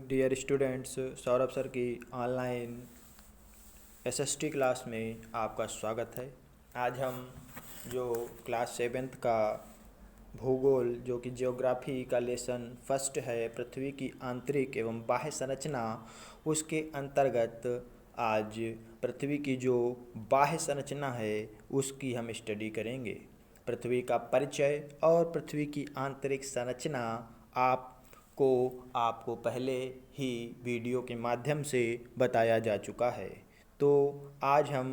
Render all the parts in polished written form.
Dear students, Saurabh sir की online SST class में आपका स्वागत है। आज हम जो क्लास सेवेंथ का भूगोल जो कि ज्योग्राफी का लेसन फर्स्ट है, पृथ्वी की आंतरिक एवं बाह्य संरचना, उसके अंतर्गत आज पृथ्वी की जो बाह्य संरचना है उसकी हम स्टडी करेंगे। पृथ्वी का परिचय और पृथ्वी की आंतरिक संरचना आपको पहले ही वीडियो के माध्यम से बताया जा चुका है। तो आज हम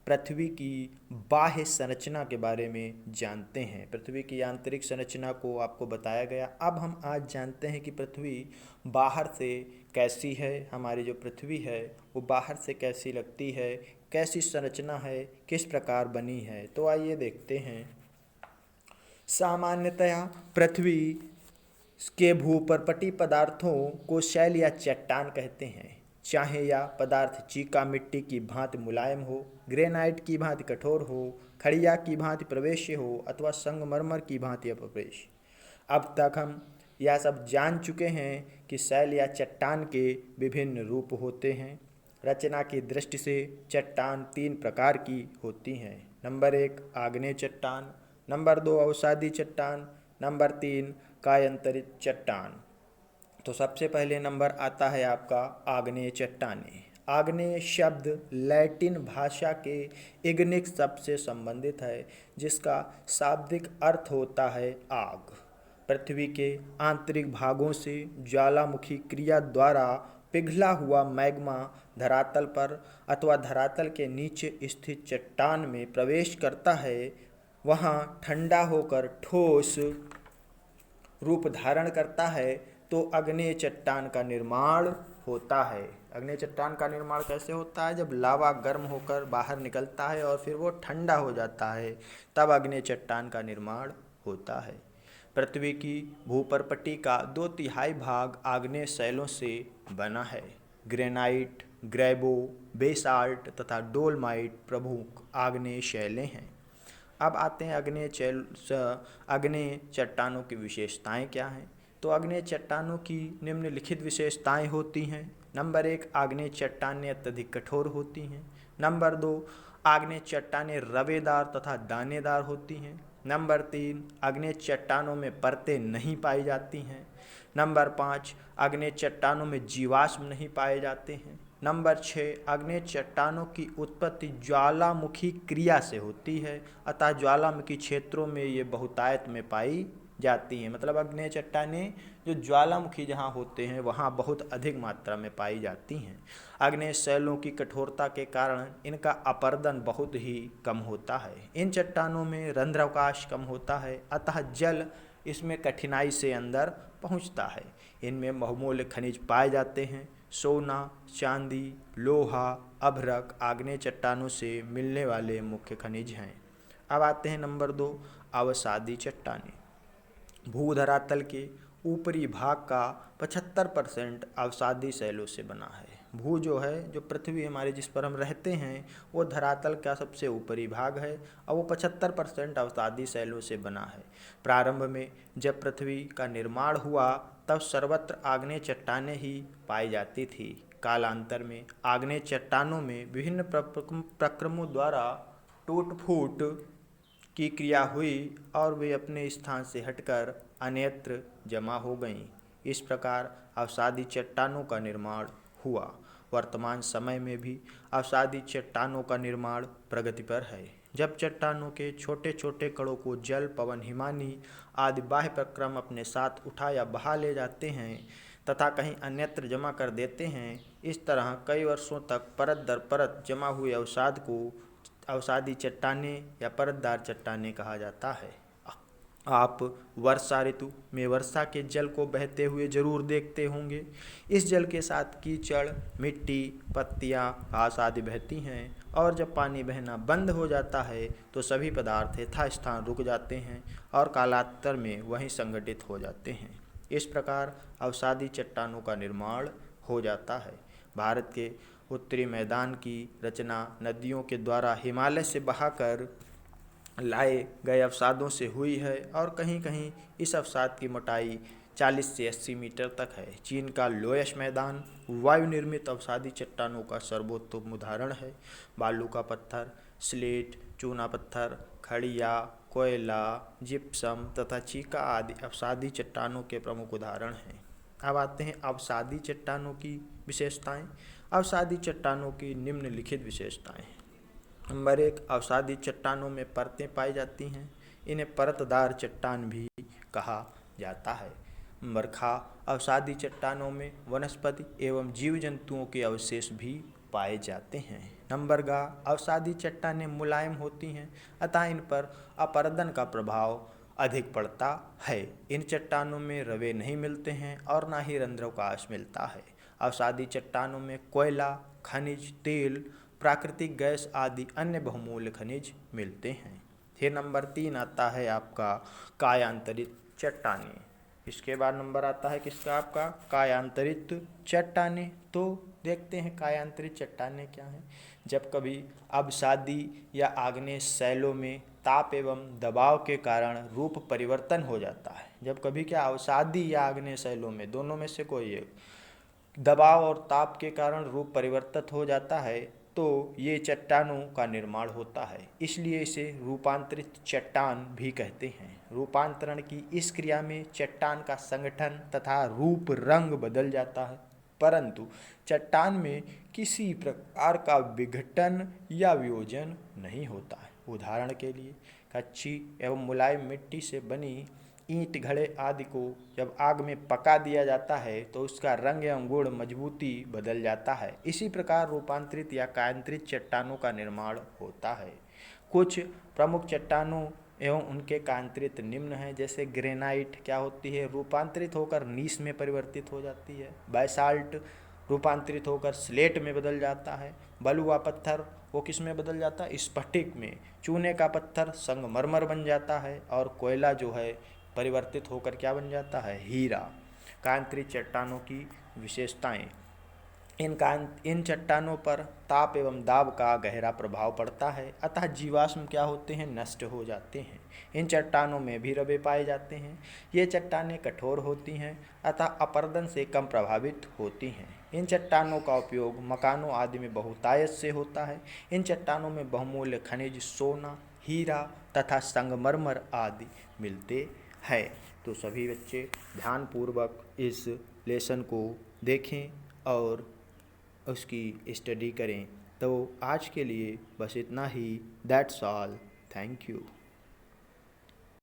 पृथ्वी की बाह्य संरचना के बारे में जानते हैं। पृथ्वी की आंतरिक संरचना को आपको बताया गया। अब हम आज जानते हैं कि पृथ्वी बाहर से कैसी है। हमारी जो पृथ्वी है वो बाहर से कैसी लगती है, कैसी संरचना है, किस प्रकार बनी है। तो आइए देखते हैं। सामान्यतया पृथ्वी के भूपर्पटी पदार्थों को शैल या चट्टान कहते हैं। चाहे यह पदार्थ चीका मिट्टी की भांति मुलायम हो, ग्रेनाइट की भांति कठोर हो, खड़िया की भांति प्रवेश्य हो अथवा संगमरमर की भांति अप्रवेश। अब तक हम यह सब जान चुके हैं कि शैल या चट्टान के विभिन्न रूप होते हैं। रचना की दृष्टि से चट्टान 3 प्रकार की होती हैं। नंबर 1 आग्नेय चट्टान, नंबर 2 अवसादी चट्टान, नंबर 3 कायांतरित चट्टान। तो सबसे पहले नंबर आता है आपका आग्नेय चट्टानें। आग्नेय शब्द लैटिन भाषा के इग्निक शब्द से संबंधित है, जिसका शाब्दिक अर्थ होता है आग। पृथ्वी के आंतरिक भागों से ज्वालामुखी क्रिया द्वारा पिघला हुआ मैग्मा धरातल पर अथवा धरातल के नीचे स्थित चट्टान में प्रवेश करता है। वहाँ ठंडा होकर ठोस रूप धारण करता है तो आग्नेय चट्टान का निर्माण होता है। आग्नेय चट्टान का निर्माण कैसे होता है? जब लावा गर्म होकर बाहर निकलता है और फिर वो ठंडा हो जाता है, तब आग्नेय चट्टान का निर्माण होता है। पृथ्वी की भूपर्पटी का 2/3 भाग आग्नेय शैलों से बना है। ग्रेनाइट, ग्रेबो, बेसाल्ट तथा डोलमाइट प्रमुख आग्नेय शैलें हैं। अब आते हैं आग्नेय चट्टानों की विशेषताएं क्या हैं। तो आग्नेय चट्टानों की निम्नलिखित विशेषताएं होती हैं। नंबर 1 आग्नेय चट्टानें अत्यधिक कठोर होती हैं। नंबर 2 आग्नेय चट्टानें रवेदार तथा दानेदार होती हैं। नंबर 3 आग्नेय चट्टानों में परतें नहीं पाई जाती हैं। नंबर 5 आग्नेय चट्टानों में जीवाश्म नहीं पाए जाते हैं। नंबर 6 आग्नेय चट्टानों की उत्पत्ति ज्वालामुखी क्रिया से होती है, अतः ज्वालामुखी क्षेत्रों में ये बहुतायत में पाई जाती हैं। मतलब आग्नेय चट्टानें जो ज्वालामुखी जहाँ होते हैं वहाँ बहुत अधिक मात्रा में पाई जाती हैं। आग्नेय शैलों की कठोरता के कारण इनका अपरदन बहुत ही कम होता है। इन चट्टानों में रंध्रावकाश कम होता है, अतः जल इसमें कठिनाई से अंदर पहुँचता है। इनमें बहुमूल्य खनिज पाए जाते हैं। सोना, चांदी, लोहा, अभ्रक आग्नेय चट्टानों से मिलने वाले मुख्य खनिज हैं। अब आते हैं नंबर 2 अवसादी चट्टानें। भूधरातल के ऊपरी भाग का 75% अवसादी शैलों से बना है। भू जो है, जो पृथ्वी हमारे जिस पर हम रहते हैं, वो धरातल का सबसे ऊपरी भाग है और वो 75% अवसादी शैलों से बना है। प्रारंभ में जब पृथ्वी का निर्माण हुआ तब सर्वत्र आग्नेय चट्टानें ही पाई जाती थी। कालांतर में आग्नेय चट्टानों में विभिन्न प्रक्रमों द्वारा टूट फूट की क्रिया हुई और वे अपने स्थान से हटकर अन्यत्र जमा हो गईं। इस प्रकार अवसादी चट्टानों का निर्माण हुआ। वर्तमान समय में भी अवसादी चट्टानों का निर्माण प्रगति पर है। जब चट्टानों के छोटे छोटे कणों को जल, पवन, हिमानी आदि बाह्य प्रक्रम अपने साथ उठा या बहा ले जाते हैं तथा कहीं अन्यत्र जमा कर देते हैं, इस तरह कई वर्षों तक परत दर परत जमा हुए अवसाद को अवसादी चट्टानें या परतदार चट्टानें कहा जाता है। आप वर्षा ऋतु में वर्षा के जल को बहते हुए जरूर देखते होंगे। इस जल के साथ कीचड़, मिट्टी, पत्तियां, घास आदि बहती हैं और जब पानी बहना बंद हो जाता है तो सभी पदार्थ यथास्थान रुक जाते हैं और कालांतर में वहीं संगठित हो जाते हैं। इस प्रकार अवसादी चट्टानों का निर्माण हो जाता है। भारत के उत्तरी मैदान की रचना नदियों के द्वारा हिमालय से बहाकर लाए गए अवसादों से हुई है और कहीं कहीं इस अवसाद की मोटाई 40 से 80 मीटर तक है। चीन का लोयस मैदान वायु निर्मित अवसादी चट्टानों का सर्वोत्तम उदाहरण है। बालू का पत्थर, स्लेट, चूना पत्थर, खड़िया, कोयला, जिप्सम तथा चीका आदि अवसादी चट्टानों के प्रमुख उदाहरण हैं। अब आते हैं अवसादी चट्टानों की विशेषताएं। अवसादी चट्टानों की निम्नलिखित विशेषताएं। नंबर 1, अवसादी चट्टानों में परतें पाई जाती हैं। इन्हें परतदार चट्टान भी कहा जाता है। नंबर ख, अवसादी चट्टानों में वनस्पति एवं जीव जंतुओं के अवशेष भी पाए जाते हैं। नंबर ग, अवसादी चट्टानें मुलायम होती हैं अतः इन पर अपरदन का प्रभाव अधिक पड़ता है। इन चट्टानों में रवे नहीं मिलते हैं और ना ही रंध्रावकाश मिलता है। अवसादी चट्टानों में कोयला, खनिज तेल, प्राकृतिक गैस आदि अन्य बहुमूल्य खनिज मिलते हैं। फिर नंबर 3 आता है आपका कायांतरित चट्टानें। इसके बाद नंबर आता है किसका, आपका कायांतरित चट्टानें। तो देखते हैं कायांतरित चट्टानें क्या हैं। जब कभी अवसादी या आग्नेय शैलों में ताप एवं दबाव के कारण रूप परिवर्तन हो जाता है। जब कभी क्या अवसादी या आग्नेय शैलों में, दोनों में से कोई एक, दबाव और ताप के कारण रूप परिवर्तित हो जाता है तो ये चट्टानों का निर्माण होता है। इसलिए इसे रूपांतरित चट्टान भी कहते हैं। रूपांतरण की इस क्रिया में चट्टान का संगठन तथा रूप रंग बदल जाता है, परंतु चट्टान में किसी प्रकार का विघटन या वियोजन नहीं होता है। उदाहरण के लिए कच्ची एवं मुलायम मिट्टी से बनी ईंट, घड़े आदि को जब आग में पका दिया जाता है तो उसका रंग एवं गुण, मजबूती बदल जाता है। इसी प्रकार रूपांतरित या कायांतरित चट्टानों का निर्माण होता है। कुछ प्रमुख चट्टानों एवं उनके कायांतरित निम्न हैं। जैसे ग्रेनाइट क्या होती है, रूपांतरित होकर नीस में परिवर्तित हो जाती है। बासाल्ट रूपांतरित होकर स्लेट में बदल जाता है। बलुआ पत्थर वो किस में बदल जाता है, स्फटिक में। चूने का पत्थर संगमरमर बन जाता है और कोयला जो है परिवर्तित होकर क्या बन जाता है, हीरा। कायांतरित चट्टानों की विशेषताएं। इन चट्टानों पर ताप एवं दाब का गहरा प्रभाव पड़ता है अतः जीवाश्म क्या होते हैं, नष्ट हो जाते हैं। इन चट्टानों में भी रवे पाए जाते हैं। ये चट्टानें कठोर होती हैं अतः अपरदन से कम प्रभावित होती हैं। इन चट्टानों का उपयोग मकानों आदि में बहुतायत से होता है। इन चट्टानों में बहुमूल्य खनिज सोना, हीरा तथा संगमरमर आदि मिलते हैं। तो सभी बच्चे ध्यानपूर्वक इस लेसन को देखें और उसकी स्टडी करें। तो आज के लिए बस इतना ही। That's all. Thank you.